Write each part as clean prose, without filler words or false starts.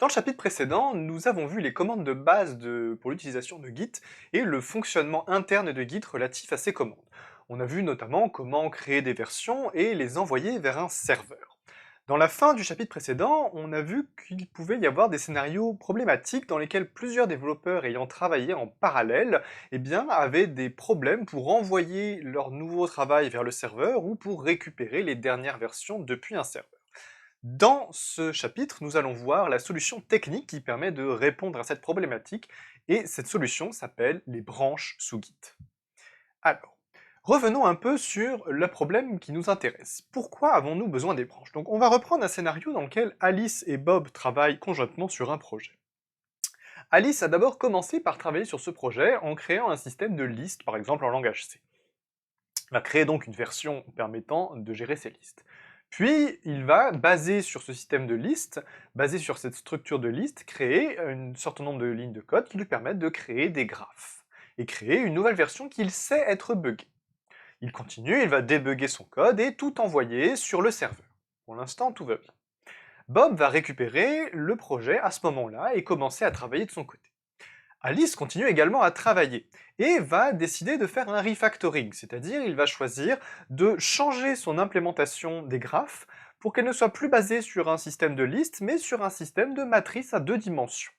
Dans le chapitre précédent, nous avons vu les commandes de base pour l'utilisation de Git et le fonctionnement interne de Git relatif à ces commandes. On a vu notamment comment créer des versions et les envoyer vers un serveur. Dans la fin du chapitre précédent, on a vu qu'il pouvait y avoir des scénarios problématiques dans lesquels plusieurs développeurs ayant travaillé en parallèle avaient des problèmes pour envoyer leur nouveau travail vers le serveur ou pour récupérer les dernières versions depuis un serveur. Dans ce chapitre, nous allons voir la solution technique qui permet de répondre à cette problématique, et cette solution s'appelle les branches sous Git. Alors, revenons un peu sur le problème qui nous intéresse. Pourquoi avons-nous besoin des branches? Donc on va reprendre un scénario dans lequel Alice et Bob travaillent conjointement sur un projet. Alice a d'abord commencé par travailler sur ce projet en créant un système de listes, par exemple en langage C. Il va créer donc une version permettant de gérer ces listes. Puis, il va, basé sur ce système de listes, basé sur cette structure de liste, créer un certain nombre de lignes de code qui lui permettent de créer des graphes, et créer une nouvelle version qu'il sait être buggée. Il continue, il va débugger son code et tout envoyer sur le serveur. Pour l'instant, tout va bien. Bob va récupérer le projet à ce moment-là et commencer à travailler de son côté. Alice continue également à travailler et va décider de faire un refactoring, c'est-à-dire il va choisir de changer son implémentation des graphes pour qu'elle ne soit plus basée sur un système de liste, mais sur un système de matrice à deux dimensions.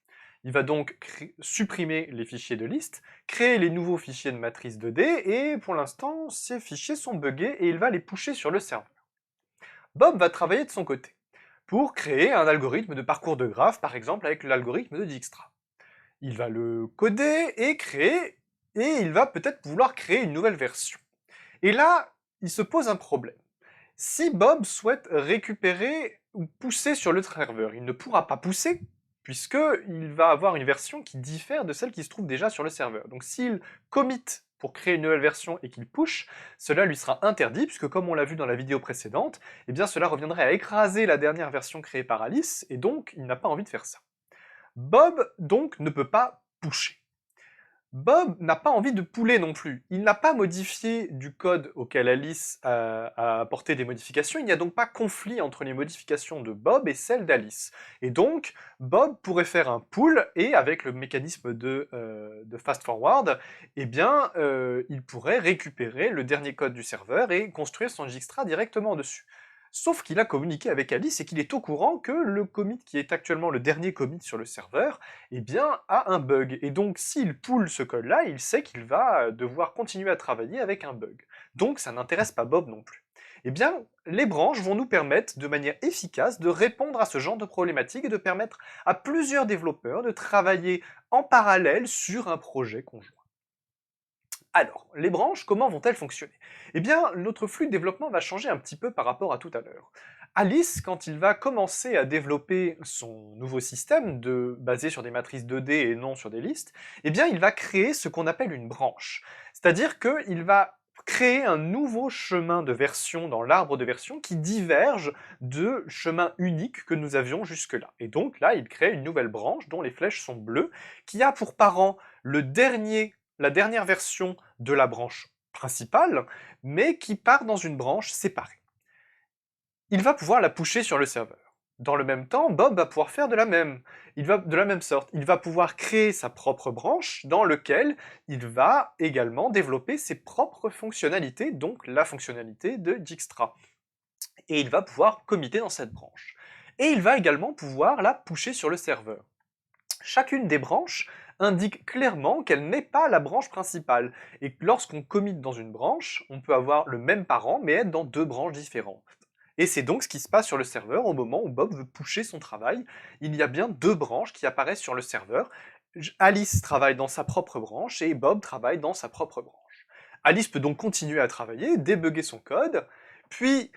Il va donc supprimer les fichiers de liste, créer les nouveaux fichiers de matrice 2D, et pour l'instant, ces fichiers sont buggés et il va les pusher sur le serveur. Bob va travailler de son côté, pour créer un algorithme de parcours de graphes, par exemple avec l'algorithme de Dijkstra. Il va le coder et créer, et il va peut-être vouloir créer une nouvelle version. Et là, il se pose un problème. Si Bob souhaite récupérer ou pousser sur le serveur, il ne pourra pas pousser, puisqu'il va avoir une version qui diffère de celle qui se trouve déjà sur le serveur. Donc s'il commit pour créer une nouvelle version et qu'il push, cela lui sera interdit, puisque comme on l'a vu dans la vidéo précédente, eh bien cela reviendrait à écraser la dernière version créée par Alice, et donc il n'a pas envie de faire ça. Bob, donc, ne peut pas pusher. Bob n'a pas envie de pouler non plus. Il n'a pas modifié du code auquel Alice a apporté des modifications, il n'y a donc pas conflit entre les modifications de Bob et celles d'Alice. Et donc, Bob pourrait faire un pull, et avec le mécanisme de fast forward, il pourrait récupérer le dernier code du serveur et construire son Dijkstra directement dessus. Sauf qu'il a communiqué avec Alice et qu'il est au courant que le commit qui est actuellement le dernier commit sur le serveur, a un bug. Et donc, s'il pull ce code-là, il sait qu'il va devoir continuer à travailler avec un bug. Donc, ça n'intéresse pas Bob non plus. Eh bien, les branches vont nous permettre, de manière efficace, de répondre à ce genre de problématique et de permettre à plusieurs développeurs de travailler en parallèle sur un projet conjoint. Alors, les branches, comment vont-elles fonctionner? Eh bien, notre flux de développement va changer un petit peu par rapport à tout à l'heure. Alice, quand il va commencer à développer son nouveau système basé sur des matrices 2D et non sur des listes, il va créer ce qu'on appelle une branche. C'est-à-dire qu'il va créer un nouveau chemin de version dans l'arbre de version qui diverge de chemin unique que nous avions jusque-là. Et donc là, il crée une nouvelle branche dont les flèches sont bleues, qui a pour parent la dernière version de la branche principale, mais qui part dans une branche séparée. Il va pouvoir la pusher sur le serveur. Dans le même temps, Bob va pouvoir faire de la même sorte. Il va pouvoir créer sa propre branche dans laquelle il va également développer ses propres fonctionnalités, donc la fonctionnalité de Dijkstra. Et il va pouvoir committer dans cette branche. Et il va également pouvoir la pusher sur le serveur. Chacune des branches indique clairement qu'elle n'est pas la branche principale, et lorsqu'on commit dans une branche, on peut avoir le même parent, mais être dans deux branches différentes. Et c'est donc ce qui se passe sur le serveur au moment où Bob veut pusher son travail. Il y a bien deux branches qui apparaissent sur le serveur. Alice travaille dans sa propre branche, et Bob travaille dans sa propre branche. Alice peut donc continuer à travailler, débugger son code, puis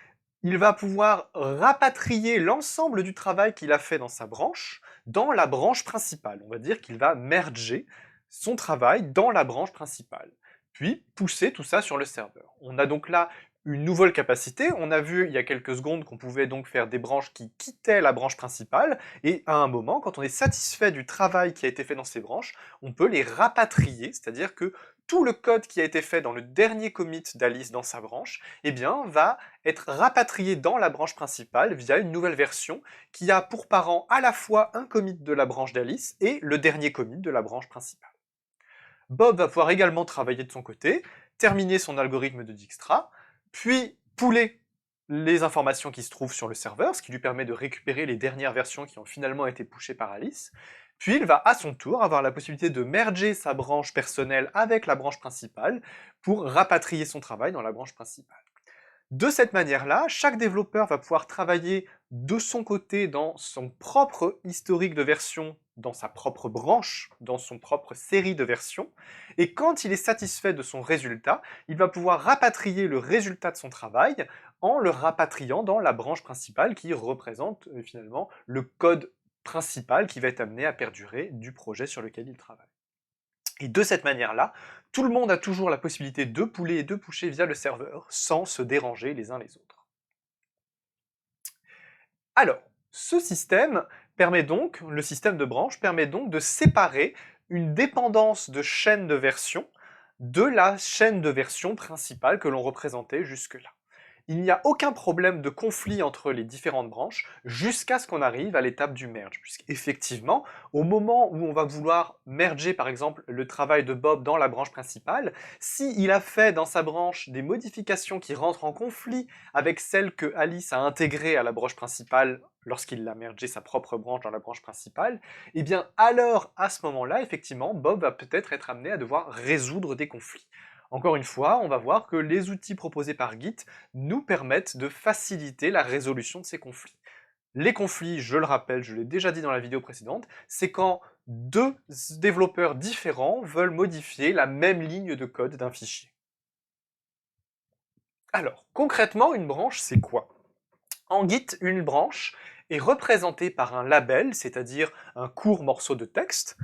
il va pouvoir rapatrier l'ensemble du travail qu'il a fait dans sa branche, dans la branche principale. On va dire qu'il va merger son travail dans la branche principale, puis pousser tout ça sur le serveur. On a donc là une nouvelle capacité. On a vu il y a quelques secondes qu'on pouvait donc faire des branches qui quittaient la branche principale, et à un moment, quand on est satisfait du travail qui a été fait dans ces branches, on peut les rapatrier, c'est-à-dire que tout le code qui a été fait dans le dernier commit d'Alice dans sa branche, eh bien, va être rapatrié dans la branche principale via une nouvelle version qui a pour parent à la fois un commit de la branche d'Alice et le dernier commit de la branche principale. Bob va pouvoir également travailler de son côté, terminer son algorithme de Dijkstra, puis pooler les informations qui se trouvent sur le serveur, ce qui lui permet de récupérer les dernières versions qui ont finalement été pushées par Alice. Puis il va à son tour avoir la possibilité de merger sa branche personnelle avec la branche principale pour rapatrier son travail dans la branche principale. De cette manière-là, chaque développeur va pouvoir travailler de son côté dans son propre historique de version, dans sa propre branche, dans son propre série de versions, et quand il est satisfait de son résultat, il va pouvoir rapatrier le résultat de son travail en le rapatriant dans la branche principale qui représente finalement le code principal qui va être amené à perdurer du projet sur lequel il travaille. Et de cette manière-là, tout le monde a toujours la possibilité de pooler et de pusher via le serveur, sans se déranger les uns les autres. Alors, ce système permet donc, le système de branche permet donc de séparer une dépendance de chaîne de version de la chaîne de version principale que l'on représentait jusque-là. Il n'y a aucun problème de conflit entre les différentes branches jusqu'à ce qu'on arrive à l'étape du merge, puisqu'effectivement, au moment où on va vouloir merger par exemple le travail de Bob dans la branche principale, s'il a fait dans sa branche des modifications qui rentrent en conflit avec celles que Alice a intégrées à la branche principale lorsqu'il a mergé sa propre branche dans la branche principale, et bien alors, à ce moment-là, effectivement, Bob va peut-être être amené à devoir résoudre des conflits. Encore une fois, on va voir que les outils proposés par Git nous permettent de faciliter la résolution de ces conflits. Les conflits, je le rappelle, je l'ai déjà dit dans la vidéo précédente, c'est quand deux développeurs différents veulent modifier la même ligne de code d'un fichier. Alors, concrètement, une branche, c'est quoi? En Git, une branche est représentée par un label, c'est-à-dire un court morceau de texte,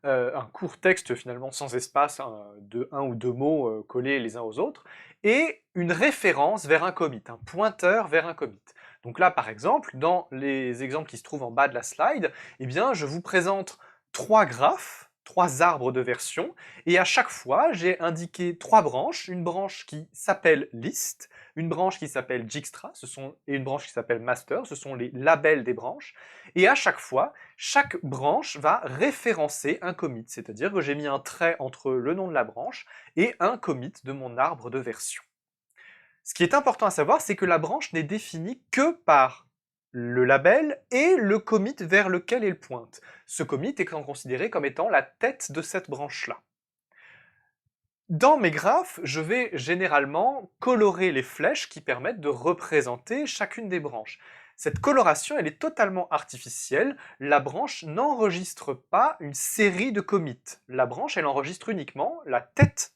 un court texte finalement sans espace, de un ou deux mots collés les uns aux autres, et une référence vers un commit, un pointeur vers un commit. Donc là, par exemple, dans les exemples qui se trouvent en bas de la slide, eh bien, je vous présente trois graphes, trois arbres de version, et à chaque fois, j'ai indiqué trois branches, une branche qui s'appelle list, une branche qui s'appelle Dijkstra, et une branche qui s'appelle master, ce sont les labels des branches, et à chaque fois, chaque branche va référencer un commit, c'est-à-dire que j'ai mis un trait entre le nom de la branche et un commit de mon arbre de version. Ce qui est important à savoir, c'est que la branche n'est définie que par le label et le commit vers lequel elle pointe. Ce commit est considéré comme étant la tête de cette branche-là. Dans mes graphes, je vais généralement colorer les flèches qui permettent de représenter chacune des branches. Cette coloration, elle est totalement artificielle. La branche n'enregistre pas une série de commits. La branche, elle enregistre uniquement la tête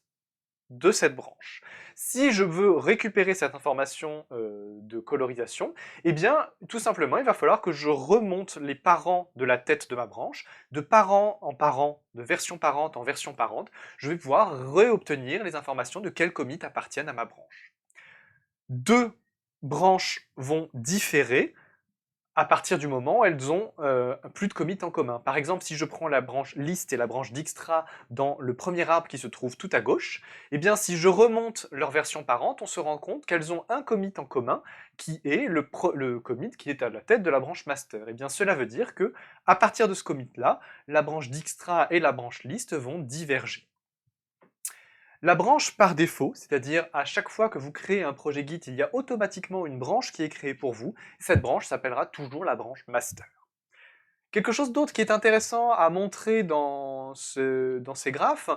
de cette branche. Si je veux récupérer cette information de colorisation, eh bien, tout simplement, il va falloir que je remonte les parents de la tête de ma branche, de parent en parent, de version parente en version parente, je vais pouvoir réobtenir les informations de quels commits appartiennent à ma branche. Deux branches vont différer à partir du moment où elles ont plus de commits en commun. Par exemple, si je prends la branche list et la branche Dijkstra dans le premier arbre qui se trouve tout à gauche, eh bien si je remonte leur version parente, on se rend compte qu'elles ont un commit en commun qui est le commit qui est à la tête de la branche master. Eh bien cela veut dire que à partir de ce commit-là, la branche Dijkstra et la branche list vont diverger. La branche par défaut, c'est-à-dire à chaque fois que vous créez un projet Git, il y a automatiquement une branche qui est créée pour vous. Cette branche s'appellera toujours la branche master. Quelque chose d'autre qui est intéressant à montrer dans ces graphes,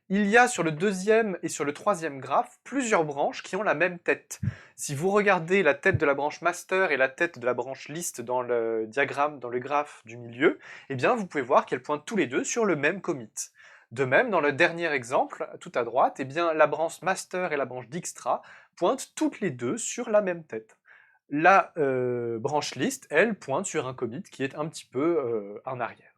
il y a sur le deuxième et sur le troisième graphe plusieurs branches qui ont la même tête. Si vous regardez la tête de la branche master et la tête de la branche list dans le diagramme, dans le graphe du milieu, eh bien vous pouvez voir qu'elles pointent tous les deux sur le même commit. De même, dans le dernier exemple, tout à droite, eh bien, la branche master et la branche Dijkstra pointent toutes les deux sur la même tête. La branche list, elle, pointe sur un commit qui est un petit peu en arrière.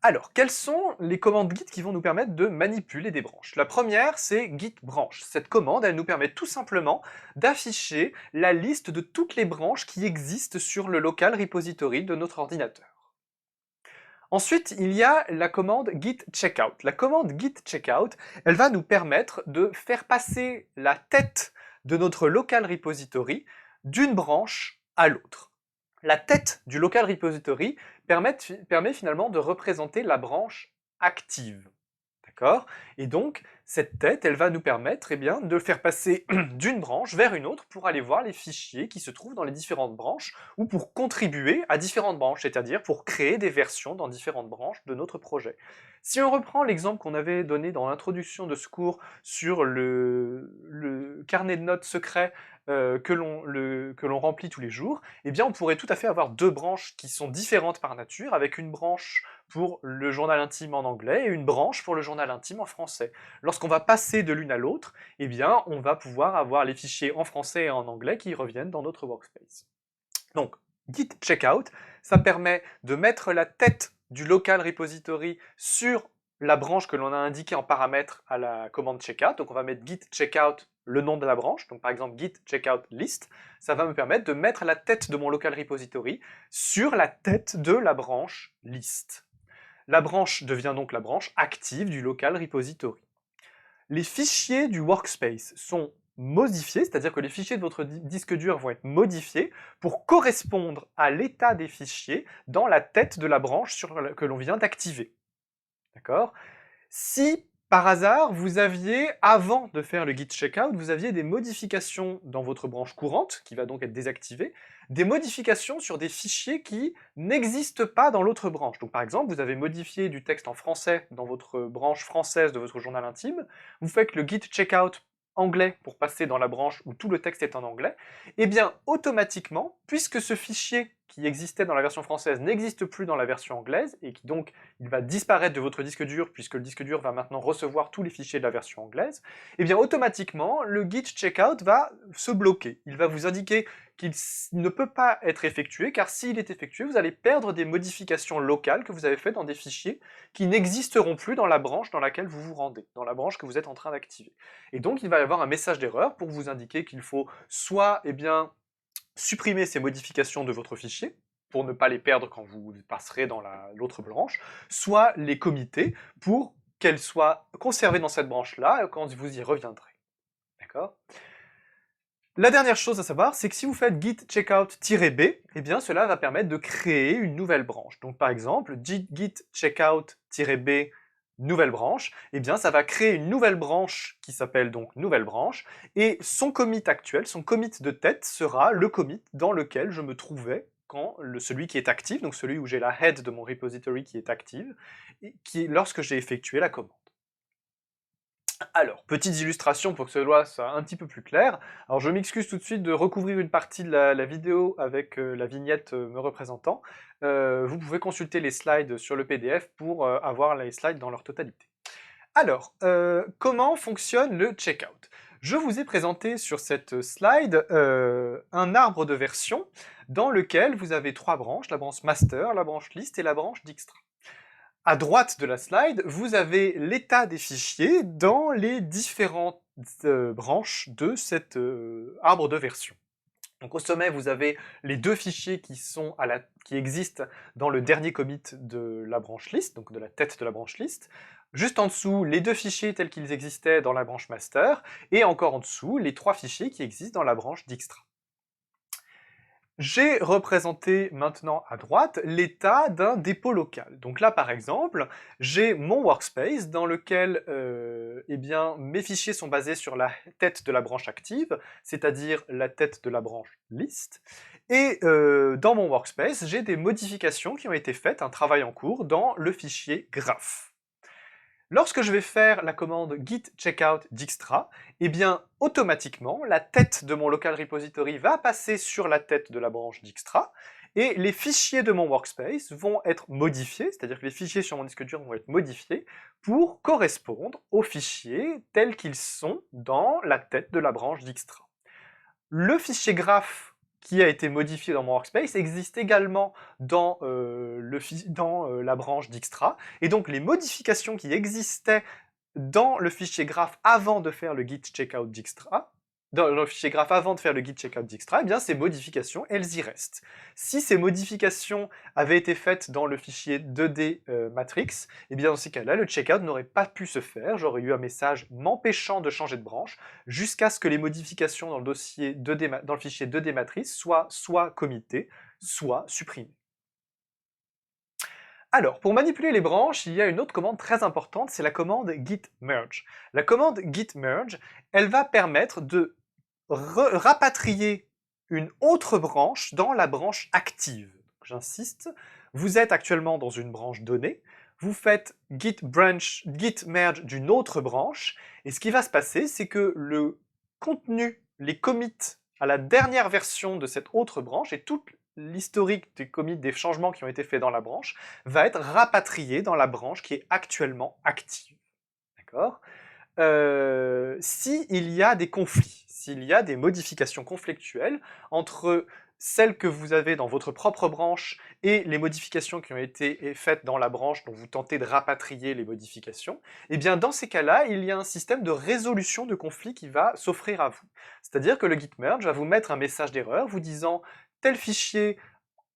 Alors, quelles sont les commandes Git qui vont nous permettre de manipuler des branches? La première, c'est git branch. Cette commande, elle nous permet tout simplement d'afficher la liste de toutes les branches qui existent sur le local repository de notre ordinateur. Ensuite, il y a la commande git checkout. La commande git checkout, elle va nous permettre de faire passer la tête de notre local repository d'une branche à l'autre. La tête du local repository permet finalement de représenter la branche active. D'accord? Et donc, cette tête, elle va nous permettre eh bien, de faire passer d'une branche vers une autre pour aller voir les fichiers qui se trouvent dans les différentes branches ou pour contribuer à différentes branches, c'est-à-dire pour créer des versions dans différentes branches de notre projet. Si on reprend l'exemple qu'on avait donné dans l'introduction de ce cours sur le carnet de notes secret que l'on remplit tous les jours, eh bien on pourrait tout à fait avoir deux branches qui sont différentes par nature, avec une branche pour le journal intime en anglais et une branche pour le journal intime en français. Lorsqu'on va passer de l'une à l'autre, eh bien, on va pouvoir avoir les fichiers en français et en anglais qui reviennent dans notre workspace. Donc, git checkout, ça permet de mettre la tête du local repository sur la branche que l'on a indiquée en paramètre à la commande checkout. Donc on va mettre git checkout le nom de la branche, donc par exemple git checkout list, ça va me permettre de mettre la tête de mon local repository sur la tête de la branche list. La branche devient donc la branche active du local repository. Les fichiers du workspace sont modifiés, c'est-à-dire que les fichiers de votre disque dur vont être modifiés pour correspondre à l'état des fichiers dans la tête de la branche que l'on vient d'activer. D'accord? Si par hasard, vous aviez, avant de faire le git checkout, vous aviez des modifications dans votre branche courante, qui va donc être désactivée, des modifications sur des fichiers qui n'existent pas dans l'autre branche. Donc par exemple, vous avez modifié du texte en français dans votre branche française de votre journal intime, vous faites le git checkout anglais pour passer dans la branche où tout le texte est en anglais, et bien automatiquement, puisque ce fichier qui existait dans la version française n'existe plus dans la version anglaise, et qui donc il va disparaître de votre disque dur, puisque le disque dur va maintenant recevoir tous les fichiers de la version anglaise, et bien automatiquement, le git checkout va se bloquer. Il va vous indiquer qu'il ne peut pas être effectué, car s'il est effectué, vous allez perdre des modifications locales que vous avez faites dans des fichiers qui n'existeront plus dans la branche dans laquelle vous vous rendez, dans la branche que vous êtes en train d'activer. Et donc il va y avoir un message d'erreur pour vous indiquer qu'il faut soit supprimer ces modifications de votre fichier, pour ne pas les perdre quand vous passerez dans l'autre branche, soit les committer pour qu'elles soient conservées dans cette branche-là quand vous y reviendrez. D'accord? La dernière chose à savoir, c'est que si vous faites git checkout-b, eh bien cela va permettre de créer une nouvelle branche. Donc par exemple, git checkout-b nouvelle branche, eh bien ça va créer une nouvelle branche qui s'appelle donc nouvelle branche, et son commit actuel, son commit de tête sera le commit dans lequel je me trouvais quand celui qui est actif, donc celui où j'ai la head de mon repository qui est active, et lorsque j'ai effectué la commande. Alors, petite illustration pour que ce soit un petit peu plus clair. Alors je m'excuse tout de suite de recouvrir une partie de la vidéo avec la vignette me représentant. Vous pouvez consulter les slides sur le PDF pour avoir les slides dans leur totalité. Alors, comment fonctionne le checkout? Je vous ai présenté sur cette slide un arbre de version dans lequel vous avez trois branches, la branche master, la branche list et la branche Dijkstra. À droite de la slide, vous avez l'état des fichiers dans les différentes branches de cet arbre de version. Donc au sommet, vous avez les deux fichiers qui existent dans le dernier commit de la branche list, donc de la tête de la branche list. Juste en dessous, les deux fichiers tels qu'ils existaient dans la branche master, et encore en dessous, les trois fichiers qui existent dans la branche Dijkstra. J'ai représenté maintenant à droite l'état d'un dépôt local. Donc là, par exemple, j'ai mon workspace dans lequel eh bien, mes fichiers sont basés sur la tête de la branche active, c'est-à-dire la tête de la branche list. Et dans mon workspace, j'ai des modifications qui ont été faites, un travail en cours, dans le fichier graph. Lorsque je vais faire la commande git checkout Dijkstra, eh bien, automatiquement, la tête de mon local repository va passer sur la tête de la branche Dijkstra, et les fichiers de mon workspace vont être modifiés, c'est-à-dire que les fichiers sur mon disque dur vont être modifiés pour correspondre aux fichiers tels qu'ils sont dans la tête de la branche Dijkstra. Le fichier graph qui a été modifié dans mon workspace existe également dans, la branche Dijkstra, et donc les modifications qui existaient dans le fichier graph avant de faire le git checkout Dijkstra dans le fichier graph avant de faire le git checkout d'Extra, eh bien ces modifications, elles y restent. Si ces modifications avaient été faites dans le fichier 2D matrix, eh bien dans ces cas-là, le checkout n'aurait pas pu se faire, j'aurais eu un message m'empêchant de changer de branche, jusqu'à ce que les modifications dans le dossier 2D, dans le fichier 2D matrice soient soit committées, soit supprimées. Alors, pour manipuler les branches, il y a une autre commande très importante, c'est la commande git merge. La commande git merge, elle va permettre de rapatrier une autre branche dans la branche active. J'insiste, vous êtes actuellement dans une branche donnée, vous faites git merge d'une autre branche, et ce qui va se passer, c'est que le contenu, les commits à la dernière version de cette autre branche, et tout l'historique des commits, des changements qui ont été faits dans la branche, va être rapatrié dans la branche qui est actuellement active. D'accord ? S'il y a des conflits, s'il y a des modifications conflictuelles entre celles que vous avez dans votre propre branche et les modifications qui ont été faites dans la branche dont vous tentez de rapatrier les modifications, eh bien dans ces cas-là, il y a un système de résolution de conflits qui va s'offrir à vous. C'est-à-dire que le git merge va vous mettre un message d'erreur vous disant tel fichier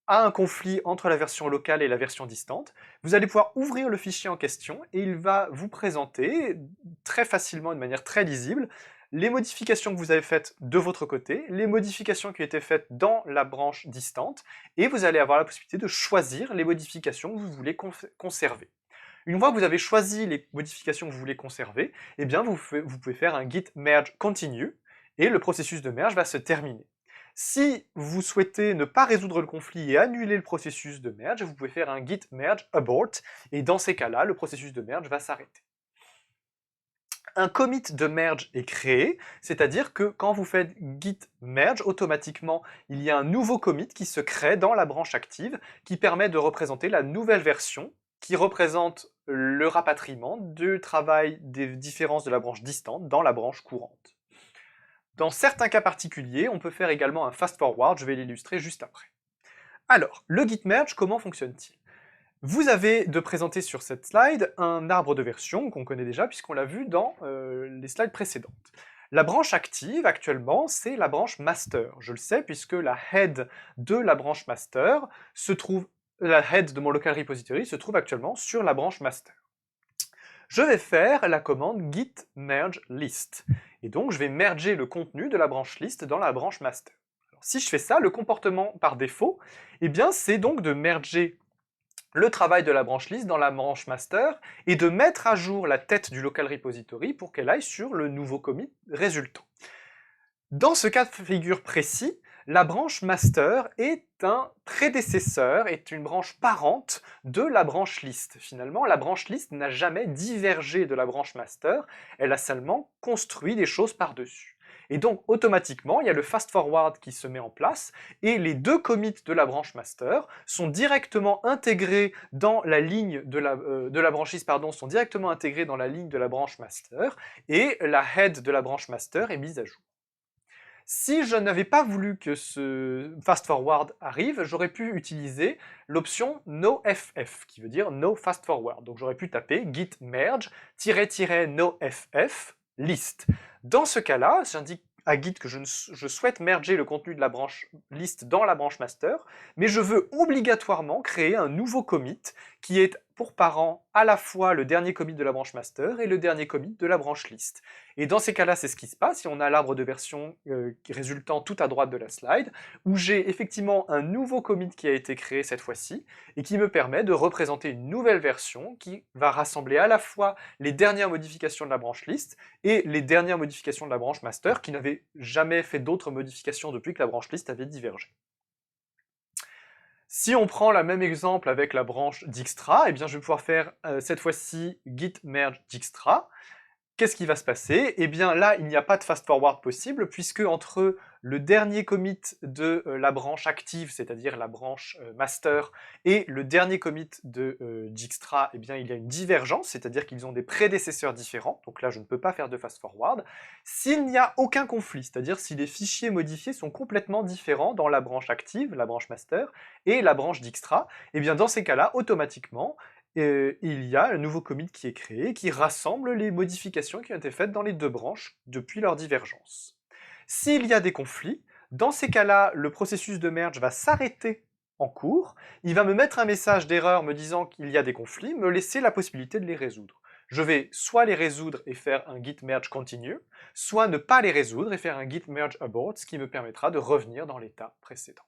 a un conflit entre la version locale et la version distante, vous allez pouvoir ouvrir le fichier en question et il va vous présenter très facilement, de manière très lisible, les modifications que vous avez faites de votre côté, les modifications qui ont été faites dans la branche distante, et vous allez avoir la possibilité de choisir les modifications que vous voulez conserver. Une fois que vous avez choisi les modifications que vous voulez conserver, eh bien vous pouvez faire un git merge continue, et le processus de merge va se terminer. Si vous souhaitez ne pas résoudre le conflit et annuler le processus de merge, vous pouvez faire un git merge abort, et dans ces cas-là, le processus de merge va s'arrêter. Un commit de merge est créé, c'est-à-dire que quand vous faites git merge, automatiquement, il y a un nouveau commit qui se crée dans la branche active, qui permet de représenter la nouvelle version, qui représente le rapatriement du travail des différences de la branche distante dans la branche courante. Dans certains cas particuliers, on peut faire également un fast forward, je vais l'illustrer juste après. Alors, le git merge, comment fonctionne-t-il? Vous avez de présenter sur cette slide un arbre de version qu'on connaît déjà puisqu'on l'a vu dans les slides précédentes. La branche active actuellement, c'est la branche master. Je le sais puisque la head de la branche master se trouve, la head de mon local repository se trouve actuellement sur la branche master. Je vais faire la commande git merge list. Et donc je vais merger le contenu de la branche list dans la branche master. Alors, si je fais ça, le comportement par défaut, eh bien c'est donc de merger le travail de la branche list dans la branche master et de mettre à jour la tête du local repository pour qu'elle aille sur le nouveau commit résultant. Dans ce cas de figure précis, la branche master est un prédécesseur, est une branche parente de la branche list. Finalement, la branche list n'a jamais divergé de la branche master, elle a seulement construit des choses par-dessus. Et donc, automatiquement, il y a le fast forward qui se met en place, et les deux commits de la branche master sont directement intégrés dans la ligne de la branche list, sont directement intégrés dans la ligne de la branche master, et la head de la branche master est mise à jour. Si je n'avais pas voulu que ce fast forward arrive, j'aurais pu utiliser l'option noff, qui veut dire no fast forward. Donc j'aurais pu taper git merge -noff list. Dans ce cas-là, j'indique à Git que je souhaite merger le contenu de la branche list dans la branche master, mais je veux obligatoirement créer un nouveau commit qui est pour parent à la fois le dernier commit de la branche master et le dernier commit de la branche list. Et dans ces cas-là, c'est ce qui se passe, si on a l'arbre de version résultant tout à droite de la slide, où j'ai effectivement un nouveau commit qui a été créé cette fois-ci, et qui me permet de représenter une nouvelle version qui va rassembler à la fois les dernières modifications de la branche list et les dernières modifications de la branche master, qui n'avaient jamais fait d'autres modifications depuis que la branche list avait divergé. Si on prend le même exemple avec la branche Dijkstra, eh bien je vais pouvoir faire cette fois-ci git merge Dijkstra. Qu'est-ce qui va se passer? Eh bien là, il n'y a pas de fast forward possible, puisque entre le dernier commit de la branche active, c'est-à-dire la branche master, et le dernier commit de Dijkstra, eh bien il y a une divergence, c'est-à-dire qu'ils ont des prédécesseurs différents, donc là je ne peux pas faire de fast forward. S'il n'y a aucun conflit, c'est-à-dire si les fichiers modifiés sont complètement différents dans la branche active, la branche master, et la branche Dijkstra, eh bien dans ces cas-là, automatiquement, il y a un nouveau commit qui est créé, qui rassemble les modifications qui ont été faites dans les deux branches depuis leur divergence. S'il y a des conflits, dans ces cas-là, le processus de merge va s'arrêter en cours, il va me mettre un message d'erreur me disant qu'il y a des conflits, me laisser la possibilité de les résoudre. Je vais soit les résoudre et faire un git merge continue, soit ne pas les résoudre et faire un git merge abort, ce qui me permettra de revenir dans l'état précédent.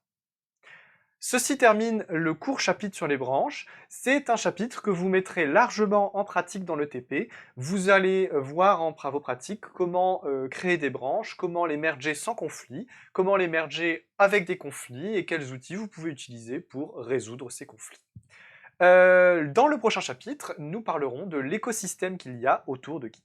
Ceci termine le court chapitre sur les branches. C'est un chapitre que vous mettrez largement en pratique dans le TP. Vous allez voir en travaux pratiques comment créer des branches, comment les merger sans conflit, comment les merger avec des conflits et quels outils vous pouvez utiliser pour résoudre ces conflits. Dans le prochain chapitre, nous parlerons de l'écosystème qu'il y a autour de Git.